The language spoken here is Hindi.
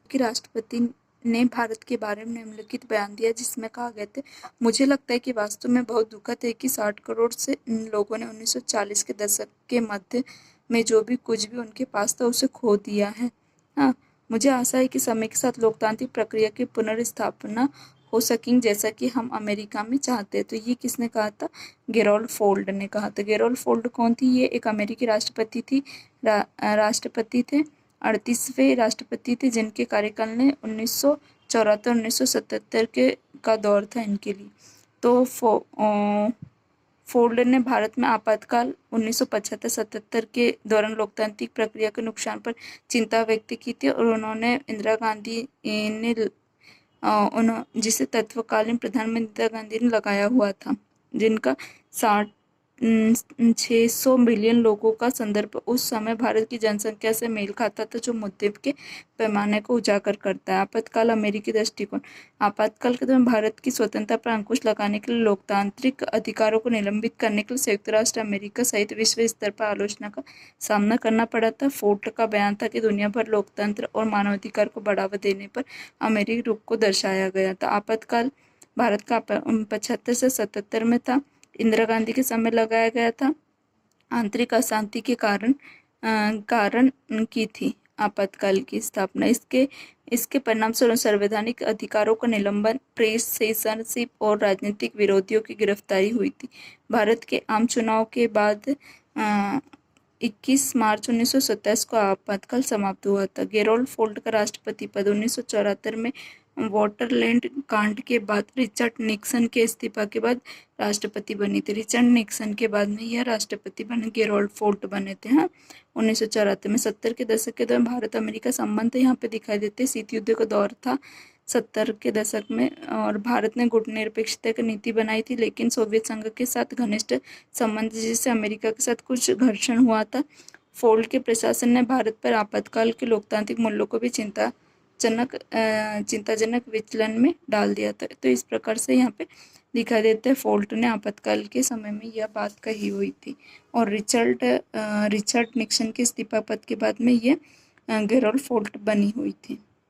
अमेरिकी राष्ट्रपति ने भारत के बारे में निम्नलिखित बयान दिया, जिसमें कहा गया था, मुझे लगता है कि वास्तव में बहुत दुखद है कि 60 करोड़ से लोगों ने 1940 के दशक के मध्य में जो भी कुछ भी उनके पास था उसे खो दिया है। हाँ, मुझे आशा है कि समय के साथ लोकतांत्रिक प्रक्रिया की पुनर्स्थापना हो सकेंगी, जैसा कि हम अमेरिका में चाहते हैं। तो ये किसने कहा था? गेरोल्ड फोल्ड ने कहा था। गेरोल्ड फोल्ड कौन थी? ये एक अमेरिकी राष्ट्रपति थी, राष्ट्रपति थे, 38वें राष्ट्रपति थे, जिनके कार्यकाल ने 1974-1977 के का दौर था इनके लिए। तो फोल्ड ने भारत में आपातकाल 1975-77 के दौरान लोकतांत्रिक प्रक्रिया के नुकसान पर चिंता व्यक्त की थी, और उन्होंने इंदिरा गांधी ने जिसे तत्कालीन प्रधानमंत्री इंदिरा गांधी ने लगाया हुआ था, जिनका 600 मिलियन लोगों का संदर्भ उस समय भारत की जनसंख्या से मेल खाता था, जो मुद्दे के पैमाने को उजागर करता है। आपातकाल अमेरिकी दृष्टिकोण। आपातकाल के दौरान भारत की स्वतंत्रता पर अंकुश लगाने के लिए लोकतांत्रिक अधिकारों को निलंबित करने के लिए संयुक्त राष्ट्र अमेरिका सहित विश्व स्तर पर आलोचना का सामना करना पड़ा था। फोर्ट का बयान था कि दुनिया भर लोकतंत्र और मानवाधिकार को बढ़ावा देने पर अमेरिकी रुख को दर्शाया गया था। आपातकाल भारत का 75 से 77 में था। इंदिरा गांधी के समय लगाया गया था। आंतरिक अशांति के कारण की थी आपातकाल की स्थापना। इसके परिणाम स्वरूप संवैधानिक अधिकारों का निलंबन, प्रेस सेंसरशिप और राजनीतिक विरोधियों की गिरफ्तारी हुई थी। भारत के आम चुनाव के बाद 21 मार्च 1927 को आपातकाल समाप्त हुआ था। गेरोल्ड फोल्ड का राष्ट्रपति पद 1974 में वाटरलैंड कांड के बाद रिचर्ड निक्सन के इस्तीफा के बाद राष्ट्रपति बनी थी। रिचर्ड निक्सन के बाद में यह राष्ट्रपति बने, गेरोल्ड फोल्ड बने थे। हाँ, 1974 में। 70 के दशक के दौरान भारत अमेरिका संबंध यहाँ पे दिखाई देते। शीत युद्ध का दौर था 70 के दशक में, और भारत ने गुटनिरपेक्षता की नीति बनाई थी, लेकिन सोवियत संघ के साथ घनिष्ठ संबंध, जिससे अमेरिका के साथ कुछ घर्षण हुआ था। फोल्ड के प्रशासन ने भारत पर आपातकाल के लोकतांत्रिक मूल्यों को भी चिंताजनक विचलन में डाल दिया था। तो इस प्रकार से यहाँ पे दिखाई देता है फोल्ड ने आपातकाल के समय में यह बात कही हुई थी, और रिचर्ड निक्सन के इस्तीफा पद के बाद में यह गेरोल्ड फोल्ड बनी हुई थी।